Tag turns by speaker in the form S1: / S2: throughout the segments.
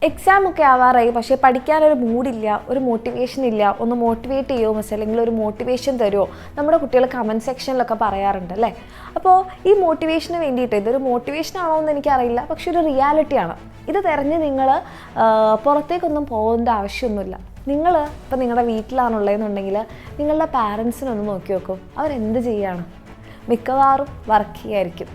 S1: Exam ഒക്കെ ആവാറായി, പക്ഷേ പഠിക്കാനൊരു മൂഡില്ല, ഒരു മോട്ടിവേഷൻ ഇല്ല. ഒന്ന് മോട്ടിവേറ്റ് ചെയ്യുമോ മിസ്, അല്ലെങ്കിൽ ഒരു മോട്ടിവേഷൻ തരുമോ? നമ്മുടെ കുട്ടികൾ കമൻറ്റ് സെക്ഷനിലൊക്കെ പറയാറുണ്ട് അല്ലേ. അപ്പോൾ ഈ മോട്ടിവേഷന് വേണ്ടിയിട്ട്, ഇതൊരു മോട്ടിവേഷൻ ആണോ എന്ന് എനിക്കറിയില്ല, പക്ഷെ ഒരു റിയാലിറ്റിയാണ്. ഇത് തിരഞ്ഞ് നിങ്ങൾ പുറത്തേക്കൊന്നും പോകേണ്ട ആവശ്യമൊന്നുമില്ല. നിങ്ങൾ ഇപ്പോൾ നിങ്ങളുടെ വീട്ടിലാണുള്ളതെന്നുണ്ടെങ്കിൽ നിങ്ങളുടെ പാരൻസിനൊന്ന് നോക്കി നോക്കും, അവരെന്ത് ചെയ്യുകയാണ്? മിക്കവാറും വർക്ക് ചെയ്യായിരിക്കും.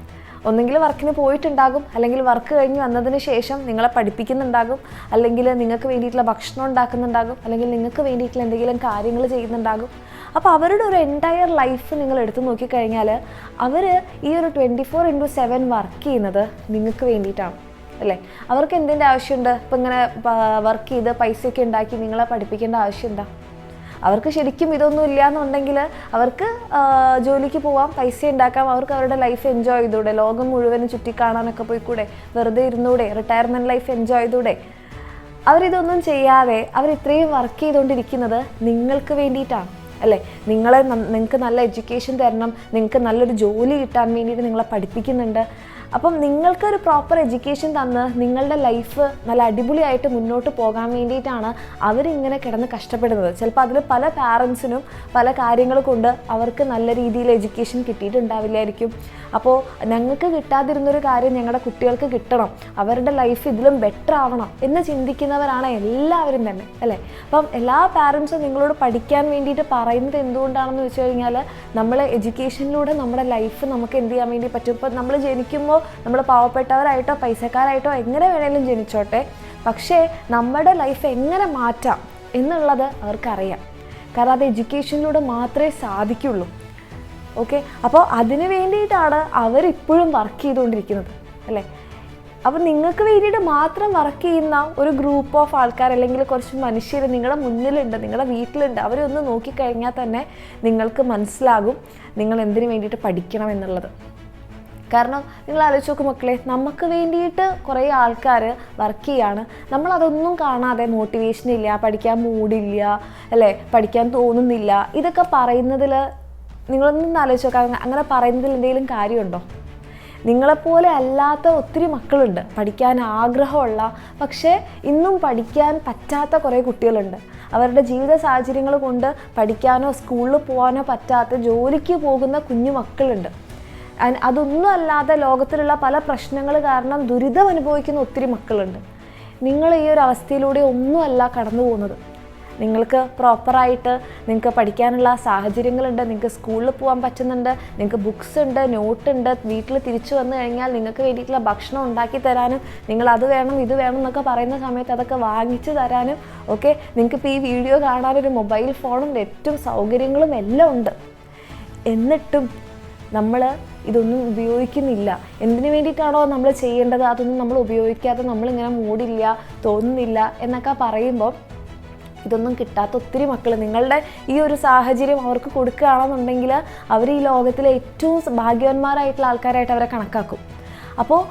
S1: ഒന്നെങ്കിൽ വർക്കിന് പോയിട്ടുണ്ടാകും, അല്ലെങ്കിൽ വർക്ക് കഴിഞ്ഞ് വന്നതിന് ശേഷം നിങ്ങളെ പഠിപ്പിക്കുന്നുണ്ടാകും, അല്ലെങ്കിൽ നിങ്ങൾക്ക് വേണ്ടിയിട്ടുള്ള ഭക്ഷണം ഉണ്ടാക്കുന്നുണ്ടാകും, അല്ലെങ്കിൽ നിങ്ങൾക്ക് വേണ്ടിയിട്ടുള്ള എന്തെങ്കിലും കാര്യങ്ങൾ ചെയ്യുന്നുണ്ടാകും. അപ്പോൾ അവരുടെ ഒരു എൻറ്റയർ ലൈഫ് നിങ്ങൾ എടുത്തു നോക്കിക്കഴിഞ്ഞാൽ അവർ ഈ ഒരു 24/7 വർക്ക് ചെയ്യുന്നത് നിങ്ങൾക്ക് വേണ്ടിയിട്ടാണ് അല്ലേ. അവർക്ക് എന്തിൻ്റെ ആവശ്യമുണ്ട്? ഇപ്പം ഇങ്ങനെ വർക്ക് ചെയ്ത് പൈസയൊക്കെ ഉണ്ടാക്കി നിങ്ങളെ പഠിപ്പിക്കേണ്ട ആവശ്യം എന്താ? അവർക്ക് ശരിക്കും ഇതൊന്നും ഇല്ല എന്നുണ്ടെങ്കിൽ അവർക്ക് ജോലിക്ക് പോവാം, പൈസ ഉണ്ടാക്കാം, അവർക്ക് അവരുടെ ലൈഫ് എൻജോയ് ചെയ്തൂടെ, ലോകം മുഴുവനും ചുറ്റിക്കാണാനൊക്കെ പോയിക്കൂടെ, വെറുതെ ഇരുന്നൂടെ, റിട്ടയർമെൻറ്റ് ലൈഫ് എൻജോയ് ചെയ്തൂടെ. അവരിതൊന്നും ചെയ്യാതെ അവരിത്രയും വർക്ക് ചെയ്തുകൊണ്ടിരിക്കുന്നത് നിങ്ങൾക്ക് വേണ്ടിയിട്ടാണ് അല്ലേ. നിങ്ങൾക്ക് നല്ല എഡ്യൂക്കേഷൻ തരണം, നിങ്ങൾക്ക് നല്ലൊരു ജോലി കിട്ടാൻ വേണ്ടിയിട്ട് നിങ്ങളെ പഠിപ്പിക്കുന്നുണ്ട്. അപ്പം നിങ്ങൾക്കൊരു പ്രോപ്പർ എഡ്യൂക്കേഷൻ തന്ന് നിങ്ങളുടെ ലൈഫ് നല്ല അടിപൊളിയായിട്ട് മുന്നോട്ട് പോകാൻ വേണ്ടിയിട്ടാണ് അവരിങ്ങനെ കിടന്ന് കഷ്ടപ്പെടുന്നത്. ചിലപ്പോൾ അതിൽ പല പാരൻസിനും പല കാര്യങ്ങൾ കൊണ്ട് അവർക്ക് നല്ല രീതിയിൽ എഡ്യൂക്കേഷൻ കിട്ടിയിട്ടുണ്ടാവില്ലായിരിക്കും. അപ്പോൾ ഞങ്ങൾക്ക് കിട്ടാതിരുന്നൊരു കാര്യം ഞങ്ങളുടെ കുട്ടികൾക്ക് കിട്ടണം, അവരുടെ ലൈഫ് ഇതിലും ബെറ്റർ ആവണം എന്ന് ചിന്തിക്കുന്നവരാണ് എല്ലാവരും തന്നെ അല്ലേ. അപ്പം എല്ലാ പാരൻസും നിങ്ങളോട് പഠിക്കാൻ വേണ്ടിയിട്ട് പറയുന്നത് എന്തുകൊണ്ടാണെന്ന് വെച്ച് കഴിഞ്ഞാൽ, നമ്മൾ എഡ്യൂക്കേഷനിലൂടെ നമ്മുടെ ലൈഫ് നമുക്ക് എന്ത് ചെയ്യാൻ വേണ്ടി പറ്റും. ഇപ്പോൾ നമ്മൾ ജനിക്കുമ്പോൾ നമ്മൾ പാവപ്പെട്ടവരായിട്ടോ പൈസക്കാരായിട്ടോ എങ്ങനെ വേണേലും ജനിച്ചോട്ടെ, പക്ഷേ നമ്മുടെ ലൈഫ് എങ്ങനെ മാറ്റാം എന്നുള്ളത് അവർക്കറിയാം. കാരണം അത് എഡ്യൂക്കേഷനിലൂടെ മാത്രമേ സാധിക്കുള്ളൂ. ഓക്കെ, അപ്പോൾ അതിന് വേണ്ടിയിട്ടാണ് അവരിപ്പോഴും വർക്ക് ചെയ്തുകൊണ്ടിരിക്കുന്നത് അല്ലേ. അപ്പോൾ നിങ്ങൾക്ക് വേണ്ടിയിട്ട് മാത്രം വർക്ക് ചെയ്യുന്ന ഒരു ഗ്രൂപ്പ് ഓഫ് ആൾക്കാർ, അല്ലെങ്കിൽ കുറച്ച് മനുഷ്യർ നിങ്ങളുടെ മുന്നിലുണ്ട്, നിങ്ങളുടെ വീട്ടിലുണ്ട്. അവരൊന്ന് നോക്കിക്കഴിഞ്ഞാൽ തന്നെ നിങ്ങൾക്ക് മനസ്സിലാകും നിങ്ങൾ എന്തിനു വേണ്ടിയിട്ട് പഠിക്കണം എന്നുള്ളത്. കാരണം നിങ്ങൾ ആലോചിച്ച് നോക്കും മക്കളെ, നമുക്ക് വേണ്ടിയിട്ട് കുറേ ആൾക്കാർ വർക്ക് ചെയ്യാണ്, നമ്മളതൊന്നും കാണാതെ മോട്ടിവേഷനില്ല, പഠിക്കാൻ മൂടില്ല അല്ലേ, പഠിക്കാൻ തോന്നുന്നില്ല, ഇതൊക്കെ പറയുന്നതിൽ നിങ്ങളൊന്നും ആലോചിച്ച് നോക്കാം. അങ്ങനെ പറയുന്നതിൽ എന്തെങ്കിലും കാര്യമുണ്ടോ? നിങ്ങളെപ്പോലെ അല്ലാത്ത ഒത്തിരി മക്കളുണ്ട്, പഠിക്കാൻ ആഗ്രഹമുള്ള പക്ഷേ ഇന്നും പഠിക്കാൻ പറ്റാത്ത കുറേ കുട്ടികളുണ്ട്. അവരുടെ ജീവിത സാഹചര്യങ്ങൾ കൊണ്ട് പഠിക്കാനോ സ്കൂളിൽ പോകാനോ പറ്റാത്ത ജോലിക്ക് പോകുന്ന കുഞ്ഞു മക്കളുണ്ട്. അതൊന്നും അല്ലാതെ ലോകത്തിലുള്ള പല പ്രശ്നങ്ങൾ കാരണം ദുരിതം അനുഭവിക്കുന്ന ഒത്തിരി മക്കളുണ്ട്. നിങ്ങൾ ഈ ഒരു അവസ്ഥയിലൂടെ ഒന്നുമല്ല കടന്നു പോകുന്നത്. നിങ്ങൾക്ക് പ്രോപ്പറായിട്ട് നിങ്ങൾക്ക് പഠിക്കാനുള്ള സാഹചര്യങ്ങളുണ്ട്, നിങ്ങൾക്ക് സ്കൂളിൽ പോകാൻ പറ്റുന്നുണ്ട്, നിങ്ങൾക്ക് ബുക്സ് ഉണ്ട്, നോട്ടുണ്ട്, വീട്ടിൽ തിരിച്ചു വന്നു കഴിഞ്ഞാൽ നിങ്ങൾക്ക് വേണ്ടിയിട്ടുള്ള ഭക്ഷണം ഉണ്ടാക്കി തരാനും, നിങ്ങൾ അത് വേണം ഇത് വേണം എന്നൊക്കെ പറയുന്ന സമയത്ത് അതൊക്കെ വാങ്ങിച്ചു തരാനും ഒക്കെ നിങ്ങൾക്കിപ്പോൾ ഈ വീഡിയോ കാണാനൊരു മൊബൈൽ ഫോണും നെറ്റും സൗകര്യങ്ങളും എല്ലാം ഉണ്ട്. എന്നിട്ടും നമ്മൾ ഇതൊന്നും ഉപയോഗിക്കുന്നില്ല. എന്തിനു വേണ്ടിയിട്ടാണോ നമ്മൾ ചെയ്യേണ്ടത് അതൊന്നും നമ്മൾ ഉപയോഗിക്കാതെ നമ്മളിങ്ങനെ മൂടില്ല, തോന്നുന്നില്ല എന്നൊക്കെ പറയുമ്പോൾ ഇതൊന്നും കിട്ടാത്ത ഒത്തിരി മക്കൾ, നിങ്ങളുടെ ഈ ഒരു സാഹചര്യം അവർക്ക് കൊടുക്കുകയാണെന്നുണ്ടെങ്കിൽ അവർ ഈ ലോകത്തിലെ ഏറ്റവും ഭാഗ്യവാന്മാരായിട്ടുള്ള ആൾക്കാരായിട്ട് അവരെ കണക്കാക്കും. അപ്പോൾ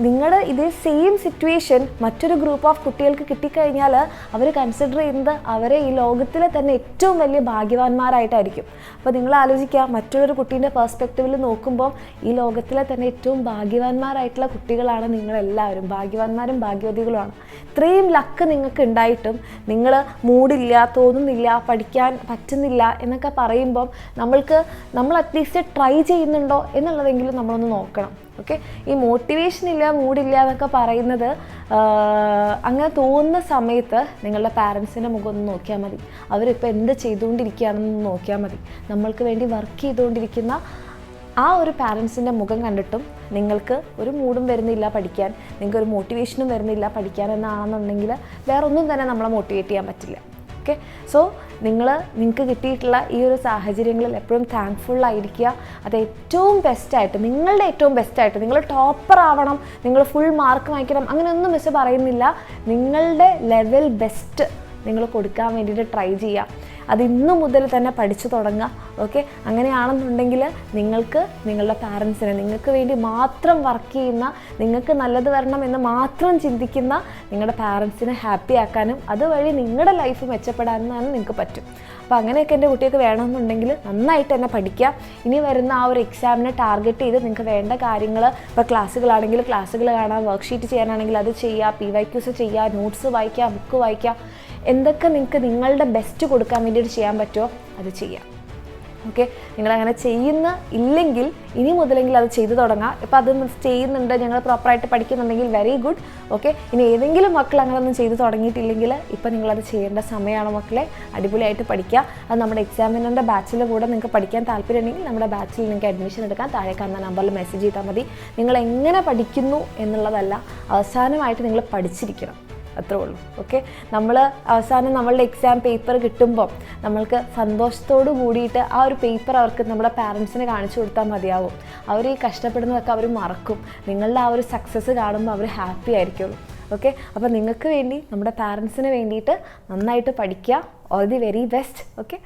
S1: നിങ്ങളുടെ ഇതേ സെയിം സിറ്റുവേഷൻ മറ്റൊരു ഗ്രൂപ്പ് ഓഫ് കുട്ടികൾക്ക് കിട്ടിക്കഴിഞ്ഞാൽ അവർ കൺസിഡർ ചെയ്യുന്നത് അവരെ ഈ ലോകത്തിലെ തന്നെ ഏറ്റവും വലിയ ഭാഗ്യവാന്മാരായിട്ടായിരിക്കും. അപ്പോൾ നിങ്ങൾ ആലോചിക്കുക, മറ്റുള്ളൊരു കുട്ടീൻ്റെ പെർസ്പെക്റ്റീവിൽ നോക്കുമ്പോൾ ഈ ലോകത്തിലെ തന്നെ ഏറ്റവും ഭാഗ്യവാന്മാരായിട്ടുള്ള കുട്ടികളാണ് നിങ്ങളെല്ലാവരും. ഭാഗ്യവാന്മാരും ഭാഗ്യവതികളുമാണ്. ഇത്രയും ലക്ക് നിങ്ങൾക്ക് ഉണ്ടായിട്ടും നിങ്ങൾ മൂടില്ല, തോന്നുന്നില്ല, പഠിക്കാൻ പറ്റുന്നില്ല എന്നൊക്കെ പറയുമ്പം നമ്മൾ അറ്റ്ലീസ്റ്റ് ട്രൈ ചെയ്യുന്നുണ്ടോ എന്നുള്ളതെങ്കിലും നമ്മളൊന്ന് നോക്കണം. ഓക്കെ, ഈ മോട്ടിവേഷൻ ഇല്ല, മൂടില്ല എന്നൊക്കെ പറയുന്നത് അങ്ങനെ തോന്നുന്ന സമയത്ത് നിങ്ങളുടെ പാരൻസിൻ്റെ മുഖം ഒന്ന് നോക്കിയാൽ മതി. അവരിപ്പോൾ എന്ത് ചെയ്തുകൊണ്ടിരിക്കുകയാണെന്ന് നോക്കിയാൽ മതി. നമ്മൾക്ക് വേണ്ടി വർക്ക് ചെയ്തുകൊണ്ടിരിക്കുന്ന ആ ഒരു പാരൻസിൻ്റെ മുഖം കണ്ടിട്ടും നിങ്ങൾക്ക് ഒരു മൂഡും വരുന്നില്ല പഠിക്കാൻ, നിങ്ങൾക്കൊരു മോട്ടിവേഷനും വരുന്നില്ല പഠിക്കാൻ എന്നാണെന്നുണ്ടെങ്കിൽ വേറെ ഒന്നും തന്നെ നമ്മളെ മോട്ടിവേറ്റ് ചെയ്യാൻ പറ്റില്ല. ഓക്കെ, സോ നിങ്ങൾക്ക് കിട്ടിയിട്ടുള്ള ഈ ഒരു സാഹചര്യങ്ങളിൽ എപ്പോഴും താങ്ക്ഫുള്ളായിരിക്കുക. അത് ഏറ്റവും ബെസ്റ്റായിട്ട്, നിങ്ങളുടെ ഏറ്റവും ബെസ്റ്റായിട്ട്, നിങ്ങൾ ടോപ്പർ ആവണം, നിങ്ങൾ ഫുൾ മാർക്ക് വാങ്ങിക്കണം അങ്ങനെയൊന്നും മിസ് പറയുന്നില്ല. നിങ്ങളുടെ ലെവൽ ബെസ്റ്റ് നിങ്ങൾ കൊടുക്കാൻ വേണ്ടിയിട്ട് ട്രൈ ചെയ്യുക. അത് ഇന്നു മുതൽ തന്നെ പഠിച്ചു തുടങ്ങുക. ഓക്കെ, അങ്ങനെയാണെന്നുണ്ടെങ്കിൽ നിങ്ങൾക്ക് നിങ്ങളുടെ പാരൻസിനെ, നിങ്ങൾക്ക് വേണ്ടി മാത്രം വർക്ക് ചെയ്യുന്ന, നിങ്ങൾക്ക് നല്ലത് വരണം എന്ന് മാത്രം ചിന്തിക്കുന്ന നിങ്ങളുടെ പാരൻസിനെ ഹാപ്പി ആക്കാനും അതുവഴി നിങ്ങളുടെ ലൈഫ് മെച്ചപ്പെടാനും നിങ്ങൾക്ക് പറ്റും. അപ്പോൾ അങ്ങനെയൊക്കെ എൻ്റെ കുട്ടിയൊക്കെ വേണമെന്നുണ്ടെങ്കിൽ നന്നായിട്ട് തന്നെ പഠിക്കുക. ഇനി വരുന്ന ആ ഒരു എക്സാമിനെ ടാർഗറ്റ് ചെയ്ത് നിങ്ങൾക്ക് വേണ്ട കാര്യങ്ങൾ, ഇപ്പോൾ ക്ലാസ്സുകളാണെങ്കിൽ ക്ലാസ്സുകൾ കാണാം, വർക്ക്ഷീറ്റ് ചെയ്യാനാണെങ്കിൽ അത് ചെയ്യുക, PYQs ചെയ്യുക, നോട്ട്സ് വായിക്കുക, ബുക്ക് വായിക്കുക, എന്തൊക്കെ നിങ്ങൾക്ക് നിങ്ങളുടെ ബെസ്റ്റ് കൊടുക്കാൻ വേണ്ടിയിട്ട് ചെയ്യാൻ പറ്റുമോ അത് ചെയ്യുക. ഓക്കെ, നിങ്ങളങ്ങനെ ഇല്ലെങ്കിൽ ഇനി മുതലെങ്കിൽ അത് ചെയ്തു തുടങ്ങാം. ഇപ്പോൾ അത് ചെയ്യുന്നുണ്ട്, ഞങ്ങൾ പ്രോപ്പറായിട്ട് പഠിക്കുന്നുണ്ടെങ്കിൽ വെരി ഗുഡ്. ഓക്കെ, ഇനി ഏതെങ്കിലും മക്കൾ അങ്ങനെ ഒന്നും ചെയ്തു തുടങ്ങിയിട്ടില്ലെങ്കിൽ ഇപ്പം നിങ്ങളത് ചെയ്യേണ്ട സമയമാണ് മക്കളെ. അടിപൊളിയായിട്ട് പഠിക്കുക. അത് നമ്മുടെ എക്സാമിനറിൻ്റെ ബാച്ചിൽ കൂടെ നിങ്ങൾക്ക് പഠിക്കാൻ താല്പര്യമുണ്ടെങ്കിൽ നമ്മുടെ ബാച്ചിൽ നിങ്ങൾക്ക് അഡ്മിഷൻ എടുക്കാൻ താഴെ കാണുന്ന നമ്പറിൽ മെസ്സേജ് ചെയ്താൽ മതി. നിങ്ങൾ എങ്ങനെ പഠിക്കുന്നു എന്നുള്ളതല്ല, അവസാനമായിട്ട് നിങ്ങൾ പഠിച്ചിരിക്കണം, അത്രേ ഉള്ളൂ. ഓക്കെ, നമ്മൾ അവസാനം നമ്മളുടെ എക്സാം പേപ്പർ കിട്ടുമ്പോൾ നമ്മൾക്ക് സന്തോഷത്തോടു കൂടിയിട്ട് ആ ഒരു പേപ്പർ അവർക്ക് നമ്മുടെ പാരൻസിന് കാണിച്ചു കൊടുത്താൽ മതിയാവും. അവർ ഈ കഷ്ടപ്പെടുന്നതൊക്കെ അവർ മറക്കും. നിങ്ങളുടെ ആ ഒരു സക്സസ് കാണുമ്പോൾ അവർ ഹാപ്പി ആയിരിക്കുള്ളൂ. ഓക്കെ, അപ്പോൾ നിങ്ങൾക്ക് വേണ്ടി, നമ്മുടെ പാരൻസിന് വേണ്ടിയിട്ട് നന്നായിട്ട് പഠിക്കുക. All the very best. Okay.